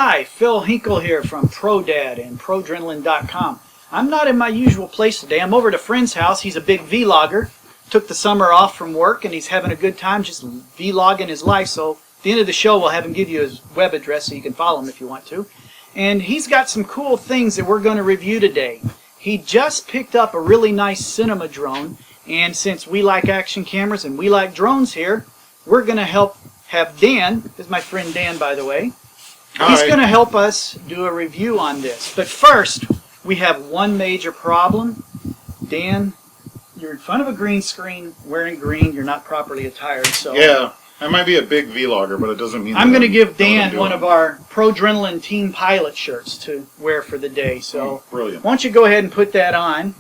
Hi, Phil Hinkle here from ProDad and ProDrenalin.com. I'm not in my usual place today. I'm over at a friend's house. He's a big vlogger. Took the summer off from work and he's having a good time just vlogging his life. So at the end of the show we'll have him give you his web address so you can follow him if you want to. And he's got some cool things that we're going to review today. He just picked up a really nice cinema drone, and since we like action cameras and we like drones here, we're going to have Dan, this is my friend Dan by the way. Hi. He's going to help us do a review on this. But first, we have one major problem. Dan, you're in front of a green screen, wearing green, you're not properly attired. So yeah, I might be a big vlogger, but it doesn't mean I'm going to give Dan one of our ProDrenalin Team Pilot shirts to wear for the day. So brilliant. Why don't you go ahead and put that on.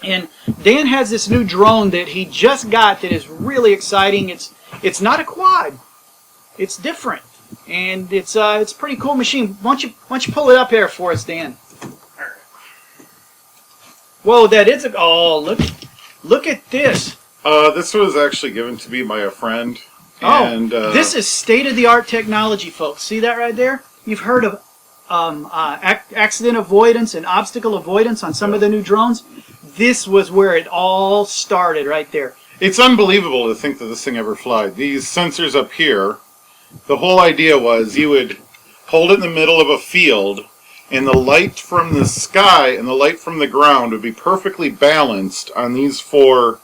And Dan has this new drone that he just got that is really exciting. It's not a quad. It's different. And it's a pretty cool machine. Why don't you pull it up here for us, Dan? Whoa, that is a... Oh, look at this. This was actually given to me by a friend. And, this is state-of-the-art technology, folks. See that right there? You've heard of accident avoidance and obstacle avoidance on some of the new drones. This was where it all started right there. It's unbelievable to think that this thing ever flies. These sensors up here, the whole idea was you would hold it in the middle of a field and the light from the sky and the light from the ground would be perfectly balanced on these four,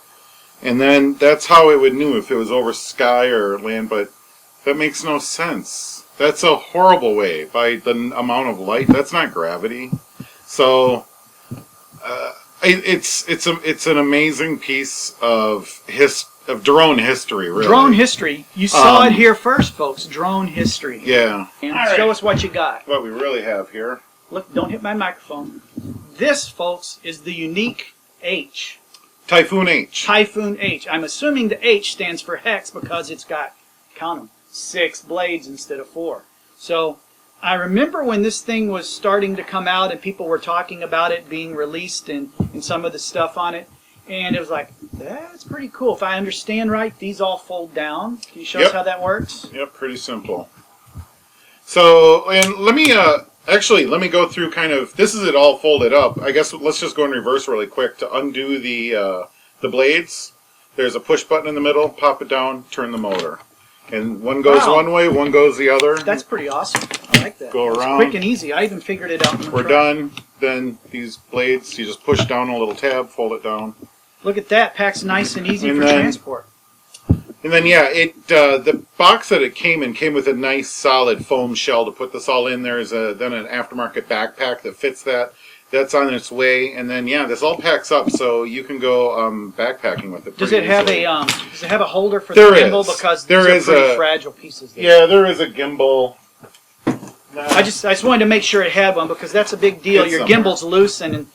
and then that's how it would know if it was over sky or land, but that makes no sense. That's a horrible way by the amount of light. That's not gravity. So it's an amazing piece of drone history, really. Drone history. You saw it here first, folks. Drone history. Yeah. And show us what you got. What we really have here. Look, don't hit my microphone. This, folks, is the Yuneec H. Typhoon H. Typhoon H. I'm assuming the H stands for hex because it's got, count them, 6 blades instead of 4. So I remember when this thing was starting to come out and people were talking about it being released and some of the stuff on it. And it was like, that's pretty cool. If I understand right, these all fold down. Can you show us how that works? Yep, pretty simple. So, and let me go through kind of, this is it all folded up. I guess let's just go in reverse really quick to undo the blades. There's a push button in the middle, pop it down, turn the motor. And one goes one way, one goes the other. That's pretty awesome. I like that. Go around. It's quick and easy. I even figured it out. We're done. Then these blades, you just push down a little tab, fold it down. Look at that. Packs nice and easy for transport. And then, yeah, the box that it came in came with a nice solid foam shell to put this all in. There's then an aftermarket backpack that fits that. That's on its way. And then, yeah, this all packs up so you can go backpacking with it. Does it have a holder for the gimbal? Because these are pretty fragile pieces there. Yeah, there is a gimbal. I just wanted to make sure it had one because that's a big deal. Your gimbal's loose and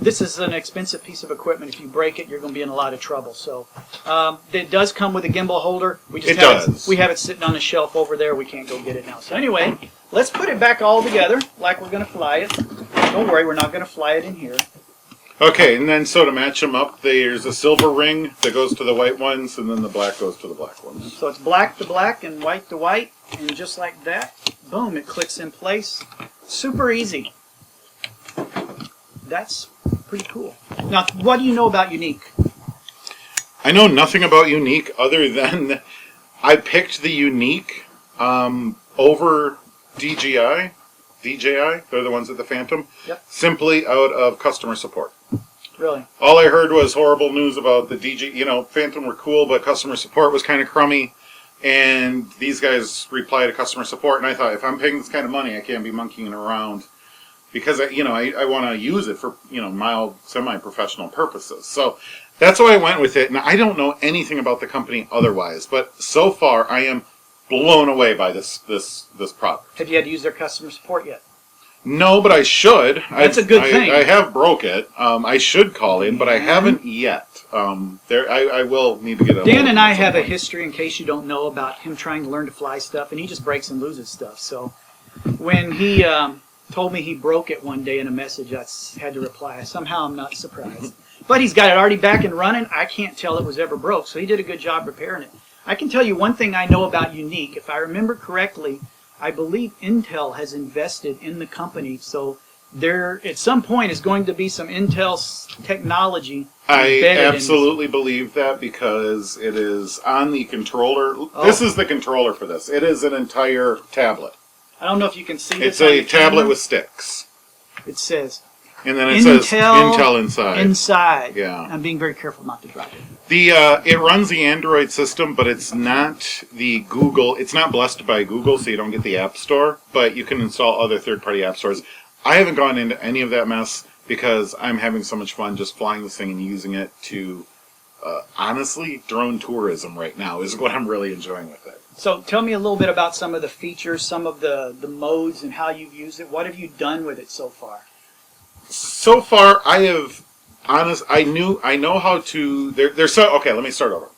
this is an expensive piece of equipment. If you break it, you're going to be in a lot of trouble. So it does come with a gimbal holder. We have it sitting on a shelf over there. We can't go get it now. So anyway, let's put it back all together like we're going to fly it. Don't worry, we're not going to fly it in here. Okay, and then so to match them up, there's a silver ring that goes to the white ones, and then the black goes to the black ones. So it's black to black and white to white, and just like that, boom, it clicks in place. Super easy. That's pretty cool. Now, what do you know about Yuneec? I know nothing about Yuneec other than I picked the Yuneec over DJI. They're the ones at the Phantom. Yep. Simply out of customer support. Really? All I heard was horrible news about the Phantom were cool, but customer support was kind of crummy. And these guys replied to customer support, and I thought, if I'm paying this kind of money, I can't be monkeying around. Because I want to use it for mild semi-professional purposes. So that's why I went with it. And I don't know anything about the company otherwise, but so far I am blown away by this product. Have you had to use their customer support yet? No, but I should. That's a good thing. I have broke it. I should call in, but I haven't yet. I will need to get a Dan and I have a history, in case you don't know, about him trying to learn to fly stuff, and he just breaks and loses stuff. So when he told me he broke it one day in a message, I had to reply. Somehow I'm not surprised. But he's got it already back and running. I can't tell it was ever broke, so he did a good job repairing it. I can tell you one thing I know about Yuneec. If I remember correctly, I believe Intel has invested in the company, so there at some point is going to be some Intel technology I embedded absolutely believe that because it is on the controller. Oh. This is the controller for this. It is an entire tablet. I don't know if you can see It's this on a the tablet camera. with sticks. It says And then it says Intel inside. Inside. Yeah. I'm being very careful not to drop it. It runs the Android system, but it's not the Google. It's not blessed by Google, so you don't get the App Store. But you can install other third-party app stores. I haven't gone into any of that mess because I'm having so much fun just flying this thing and using it to, honestly, drone tourism right now is what I'm really enjoying with it. So tell me a little bit about some of the features, some of the modes, and how you've used it. What have you done with it so far? So far, I know how to. Okay, let me start over.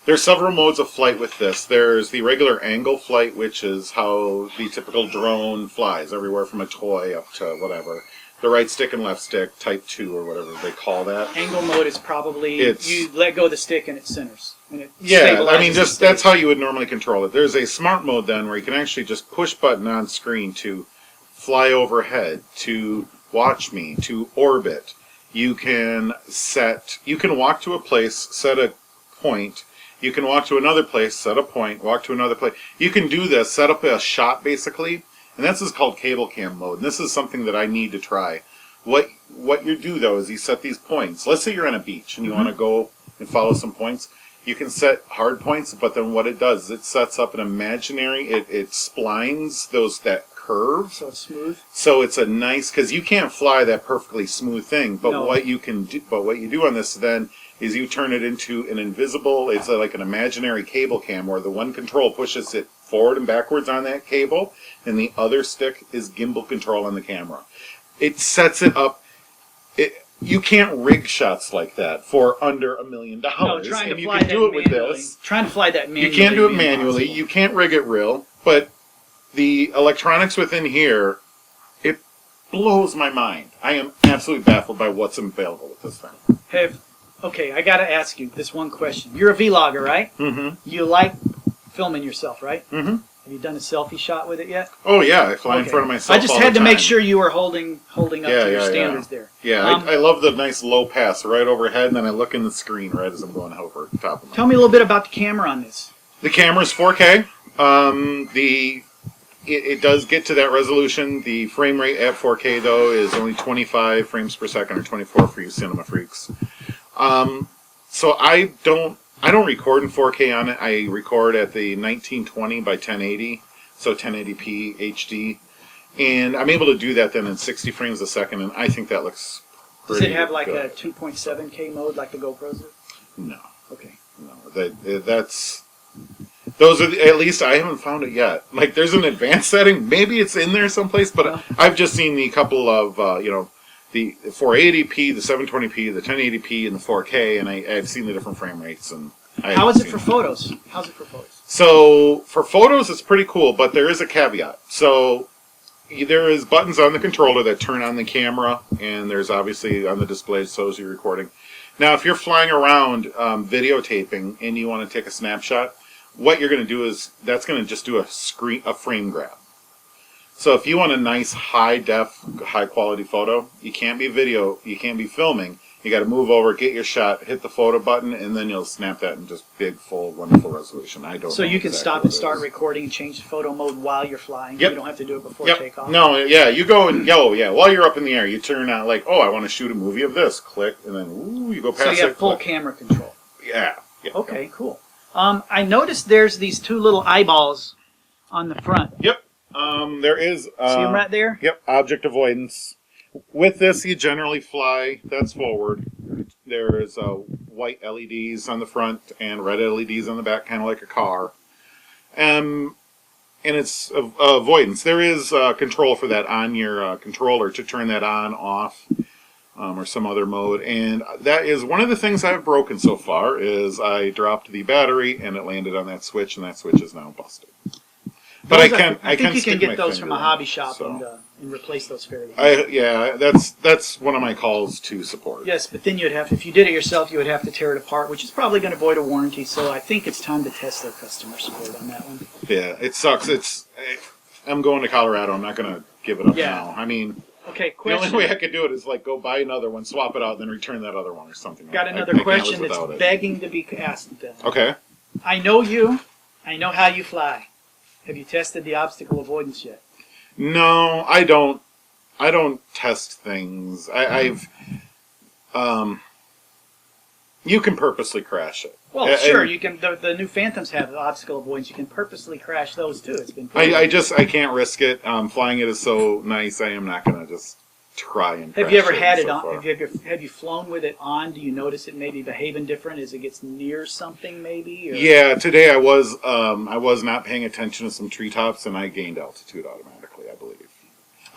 There's several modes of flight with this. There's the regular angle flight, which is how the typical drone flies, everywhere from a toy up to whatever. The right stick and left stick, type 2 or whatever they call that. Angle mode is probably you let go of the stick and it centers. And it stabilizes that's how you would normally control it. There's a smart mode then where you can actually just push button on screen to fly overhead, to watch me, to orbit. You can walk to a place, set a point. You can walk to another place, set a point, walk to another place. You can do this, set up a shot basically, and this is called cable cam mode. And this is something that I need to try. What you do though is you set these points. Let's say you're on a beach and you want to go and follow some points. You can set hard points, but then what it does is it sets up an imaginary. It splines that curve. So it's smooth. So it's a nice, because you can't fly that perfectly smooth thing. But No. what you do on this then is you turn it into an invisible. It's like an imaginary cable cam where the one control pushes it forward and backwards on that cable, and the other stick is gimbal control on the camera. It sets it up. You can't rig shots like that for under $1 million. No, trying to you fly can that do it with manually. this. Trying to fly that manually. You can't do it would be manually. impossible. You can't rig it real. But the electronics within here, it blows my mind. I am absolutely baffled by what's available with this thing. Okay, I got to ask you this one question. You're a vlogger, right? Mm-hmm. You like filming yourself, right? Mm-hmm. Have you done a selfie shot with it yet? Oh yeah, I fly in front of myself. I just all had the to make time. sure you were holding up to your standards there. Yeah, I love the nice low pass right overhead, and then I look in the screen right as I'm going over top of it. Tell me a little bit about the camera on this. The camera's 4K. It does get to that resolution. The frame rate at 4K though is only 25 frames per second, or 24 for you cinema freaks. So I don't record in 4K on it. I record at the 1920 by 1080, so 1080p HD, and I'm able to do that then in 60 frames a second, and I think that looks Does pretty it have like good. a 2.7K mode like the GoPros do? No, Okay. that's those are at least I haven't found it yet. Like there's an advanced setting, maybe it's in there someplace, but Well, I've just seen the couple of the 480p, the 720p, the 1080p, and the 4K, and I've seen the different frame rates. And How is it for photos? How's it for photos? So for photos, it's pretty cool, but there is a caveat. So there is buttons on the controller that turn on the camera, and there's obviously on the display, so is your recording. Now, if you're flying around videotaping and you want to take a snapshot, what you're going to do is that's going to just do a frame grab. So if you want a nice high quality photo, you can't be filming. You got to move over, get your shot, hit the photo button, and then you'll snap that in just big, full, wonderful resolution. So you can stop and start recording and change the photo mode while you're flying. Yep. You don't have to do it before Yep. takeoff. No, yeah, you go and while you're up in the air, you turn on like, I want to shoot a movie of this. Click, and then you go past it. So you have full click. camera control. Yeah. Okay, cool. I noticed there's these two little eyeballs on the front. Yep. There is. See them right there? Yep. Object avoidance. With this, you generally fly. That's forward. There's white LEDs on the front and red LEDs on the back, kind of like a car. And it's avoidance. There is control for that on your controller to turn that on, off, or some other mode. And that is one of the things I've broken so far. Is I dropped the battery and it landed on that switch, and that switch is now busted. But I think you can get those from a hobby shop and replace those fairly easily. That's one of my calls to support. Yes, but then if you did it yourself, you would have to tear it apart, which is probably going to void a warranty. So I think it's time to test their customer support on that one. Yeah, it sucks. I'm going to Colorado. I'm not going to give it up Yeah. now. I mean, Okay, the question. only way I could do it is like go buy another one, swap it out, then return that other one or something. Got I another can't question live that's without it. begging to be asked then. Okay. I know you. I know how you fly. Have you tested the obstacle avoidance yet? No, I don't. I don't test things. You can purposely crash it. Well, sure. You can. The new Phantoms have obstacle avoidance. You can purposely crash those too. It's been. I can't risk it. Flying it is so nice. I am not going to just try and. Have you ever crash had it so on? far. Have you flown with it on? Do you notice it maybe behaving different as it gets near something, maybe? Or? Yeah, today I was not paying attention to some treetops and I gained altitude automatically, I believe.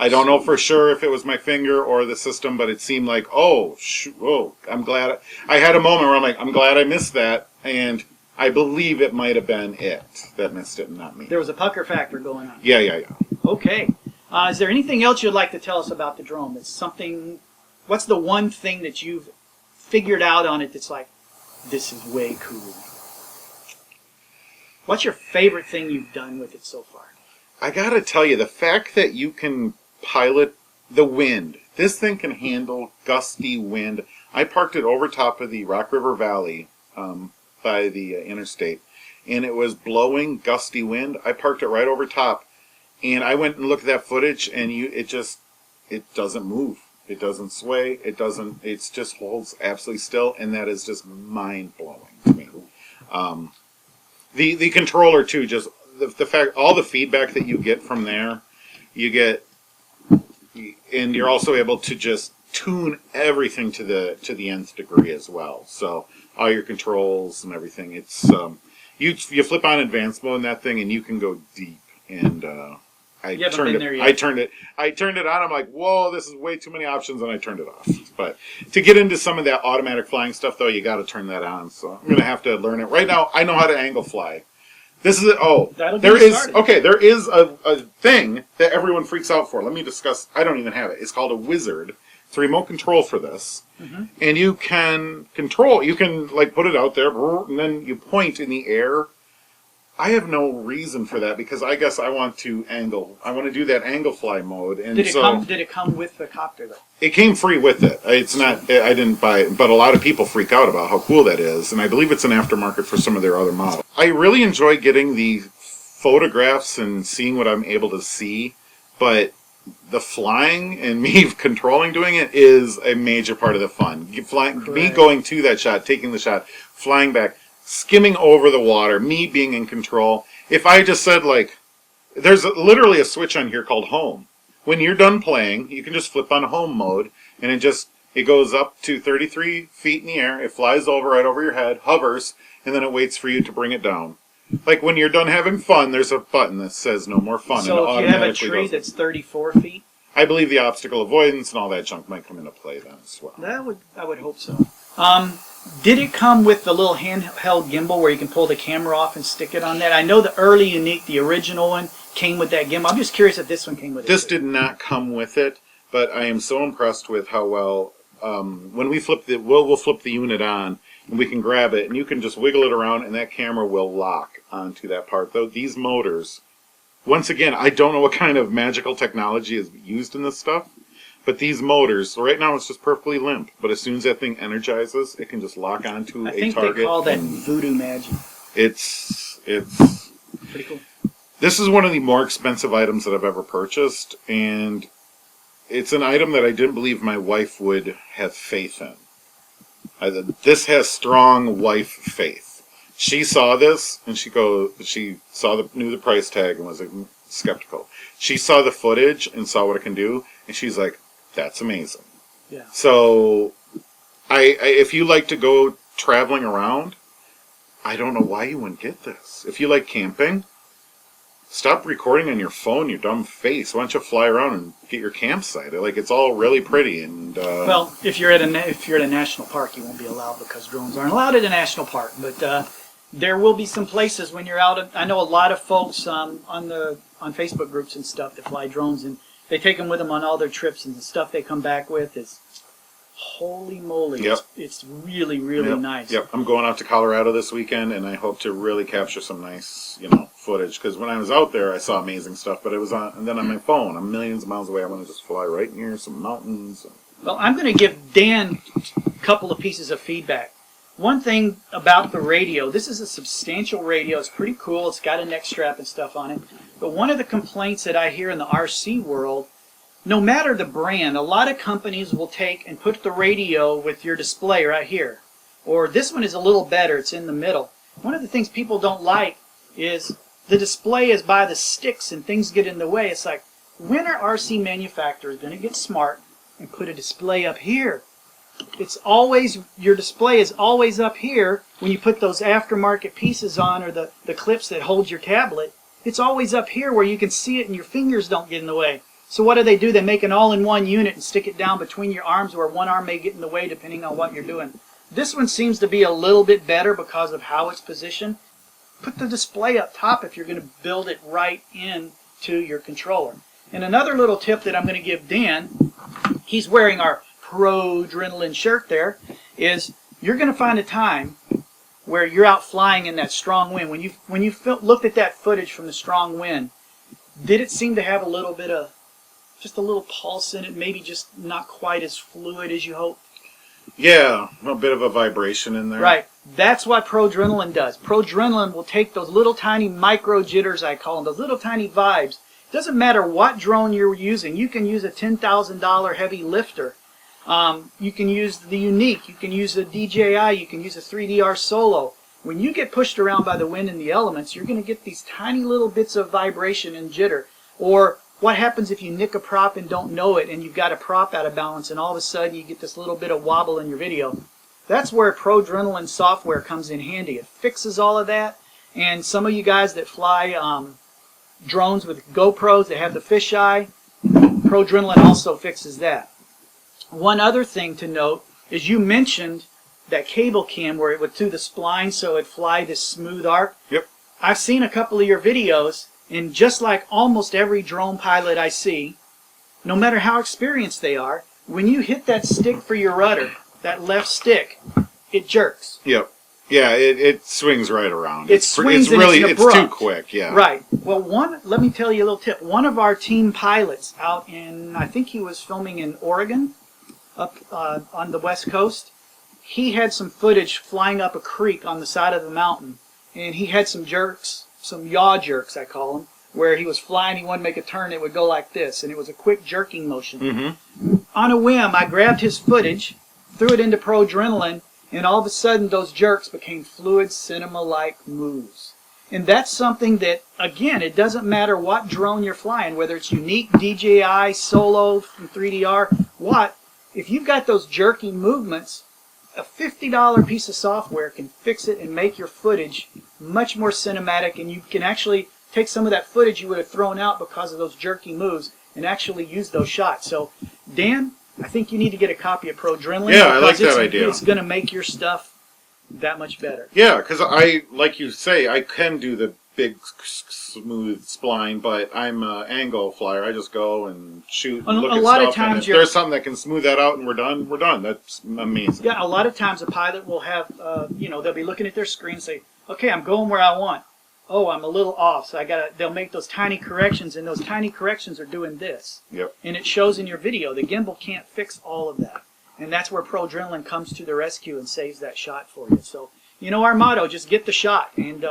I don't know for sure if it was my finger or the system, but it seemed like, I'm glad. I had a moment where I'm like, I'm glad I missed that, and I believe it might have been it that missed it and not me. There was a pucker factor going on. Yeah. Okay. Is there anything else you'd like to tell us about the drone? That's something. What's the one thing that you've figured out on it that's like, this is way cool? What's your favorite thing you've done with it so far? I gotta tell you, the fact that you can pilot the wind. This thing can handle gusty wind. I parked it over top of the Rock River Valley by the interstate, and it was blowing gusty wind. I parked it right over top, and I went and looked at that footage, and it doesn't move. It doesn't sway. It just holds absolutely still, and that is just mind-blowing to me. The controller, too, just the fact, all the feedback that you get from there, you get. And you're also able to just tune everything to the nth degree as well. So all your controls and everything. It's you flip on advanced mode in that thing and you can go deep. And I turned it on. I'm like, whoa, this is way too many options, and I turned it off. But to get into some of that automatic flying stuff, though, you got to turn that on. So I'm gonna have to learn it. Right now, I know how to angle fly. This is it. Oh, there is a thing that everyone freaks out for. Let me discuss. I don't even have it. It's called a wizard. It's a remote control for this, and you can control. You can like put it out there, and then you point in the air. I have no reason for that because I guess I want to angle. I want to do that angle fly mode. And did it come with the copter though? It came free with it. It's not. I didn't buy it, but a lot of people freak out about how cool that is, and I believe it's an aftermarket for some of their other models. I really enjoy getting the photographs and seeing what I'm able to see, but the flying and me controlling doing it is a major part of the fun. Me going to that shot, taking the shot, flying back, skimming over the water, me being in control. If I just said like, there's literally a switch on here called home. When you're done playing, you can just flip on home mode, and it goes up to 33 feet in the air. It flies over right over your head, hovers, and then it waits for you to bring it down. Like when you're done having fun, there's a button that says no more fun. So if you have a tree that's 34 feet? I believe the obstacle avoidance and all that junk might come into play then as well. I would hope so. Did it come with the little handheld gimbal where you can pull the camera off and stick it on that? I know the early Yuneec, the original one, came with that gimbal. I'm just curious if this one came with it. This did not come with it, but I am so impressed with how well, when we flip we'll flip the unit on, and we can grab it, and you can just wiggle it around, and that camera will lock onto that part. Though these motors, once again, I don't know what kind of magical technology is used in this stuff, but these motors, right now it's just perfectly limp, but as soon as that thing energizes, it can just lock onto a target. I think they call that voodoo magic. It's pretty cool. This is one of the more expensive items that I've ever purchased, and it's an item that I didn't believe my wife would have faith in. This has strong wife faith. She saw this, and knew the price tag and was skeptical. She saw the footage and saw what it can do, and she's like, that's amazing. Yeah. So, if you like to go traveling around, I don't know why you wouldn't get this. If you like camping, stop recording on your phone, your dumb face. Why don't you fly around and get your campsite? Like, it's all really pretty. And well, if you're at a national park, you won't be allowed because drones aren't allowed at a national park. But there will be some places when you're out. I know a lot of folks on Facebook groups and stuff that fly drones, and they take them with them on all their trips, and the stuff they come back with is holy moly. Yep. It's really, really nice. Yep. I'm going out to Colorado this weekend, and I hope to really capture some nice, footage, because when I was out there, I saw amazing stuff, but it was on, and then on my phone, I'm millions of miles away. I want to just fly right near some mountains. Well, I'm going to give Dan a couple of pieces of feedback. One thing about the radio, this is a substantial radio. It's pretty cool. It's got a neck strap and stuff on it. But one of the complaints that I hear in the RC world, no matter the brand, a lot of companies will take and put the radio with your display right here. Or this one is a little better. It's in the middle. One of the things people don't like is the display is by the sticks and things get in the way. It's like, when are RC manufacturers going to get smart and put a display up here? It's always, your display is always up here when you put those aftermarket pieces on, or the clips that hold your tablet. It's always up here where you can see it and your fingers don't get in the way. So what do? They make an all-in-one unit and stick it down between your arms, where one arm may get in the way depending on what you're doing. This one seems to be a little bit better because of how it's positioned. Put the display up top if you're going to build it right into your controller. And another little tip that I'm going to give Dan, he's wearing our Pro Adrenaline shirt there, is you're going to find a time where you're out flying in that strong wind. When you looked at that footage from the strong wind, did it seem to have a little bit of, just a little pulse in it, maybe just not quite as fluid as you hoped? Yeah, a bit of a vibration in there. Right. That's what Pro Adrenaline does. Pro Adrenaline will take those little tiny micro jitters, I call them, those little tiny vibes. It doesn't matter what drone you're using. You can use a $10,000 heavy lifter. You can use the Yuneec, you can use the DJI, you can use a 3DR Solo. When you get pushed around by the wind and the elements, you're going to get these tiny little bits of vibration and jitter. Or what happens if you nick a prop and don't know it, and you've got a prop out of balance, and all of a sudden you get this little bit of wobble in your video? That's where Pro Adrenaline software comes in handy. It fixes all of that, and some of you guys that fly drones with GoPros that have the fisheye, Pro Adrenaline also fixes that. One other thing to note is you mentioned that cable cam where it would do the spline so it'd fly this smooth arc. Yep. I've seen a couple of your videos, and just like almost every drone pilot I see, no matter how experienced they are, when you hit that stick for your rudder, that left stick, it jerks. Yep. Yeah, it swings right around. It swings it's really, and it's too quick, yeah. Right. Well, let me tell you a little tip. One of our team pilots out in, I think he was filming in Oregon, up on the west coast, he had some footage flying up a creek on the side of the mountain, and he had some jerks, some yaw jerks I call them, where he was flying, he wanted to make a turn, it would go like this, and it was a quick jerking motion. Mm-hmm. On a whim, I grabbed his footage, threw it into Pro Adrenaline, and all of a sudden those jerks became fluid cinema-like moves. And that's something that, again, it doesn't matter what drone you're flying, whether it's Yuneec, DJI, Solo, from 3DR, what, if you've got those jerky movements, a $50 piece of software can fix it and make your footage much more cinematic, and you can actually take some of that footage you would have thrown out because of those jerky moves and actually use those shots. So, Dan, I think you need to get a copy of Pro Adrenaline. Yeah, I like that idea. It's going to make your stuff that much better. Yeah, because I, like you say, I can do the big, smooth spline, but I'm an angle flyer. I just go and shoot and look at lot stuff. of times and if there's something that can smooth that out and we're done, we're done. That's amazing. Yeah, a lot of times a pilot will have, they'll be looking at their screen and say, okay, I'm going where I want. Oh, I'm a little off, so they'll make those tiny corrections, and those tiny corrections are doing this. Yep. And it shows in your video. The gimbal can't fix all of that. And that's where Pro Adrenaline comes to the rescue and saves that shot for you. So, our motto, just get the shot. And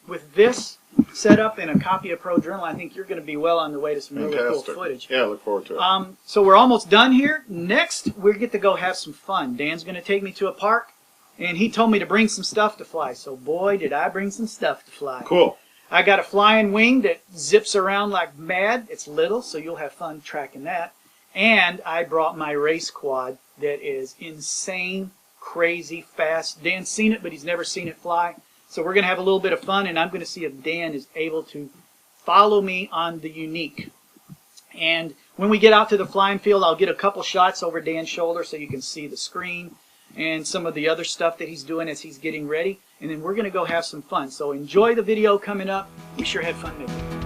with this setup and a copy of Pro Adrenaline, I think you're going to be well on the way to some really cool footage. Yeah, I look forward to it. So we're almost done here. Next, we get to go have some fun. Dan's going to take me to a park, and he told me to bring some stuff to fly. So boy, did I bring some stuff to fly. Cool. I got a flying wing that zips around like mad. It's little, so you'll have fun tracking that. And I brought my race quad that is insane, crazy, fast. Dan's seen it, but he's never seen it fly. So we're going to have a little bit of fun, and I'm going to see if Dan is able to follow me on the Yuneec. And when we get out to the flying field, I'll get a couple shots over Dan's shoulder so you can see the screen and some of the other stuff that he's doing as he's getting ready. And then we're going to go have some fun. So enjoy the video coming up. We sure had fun making it.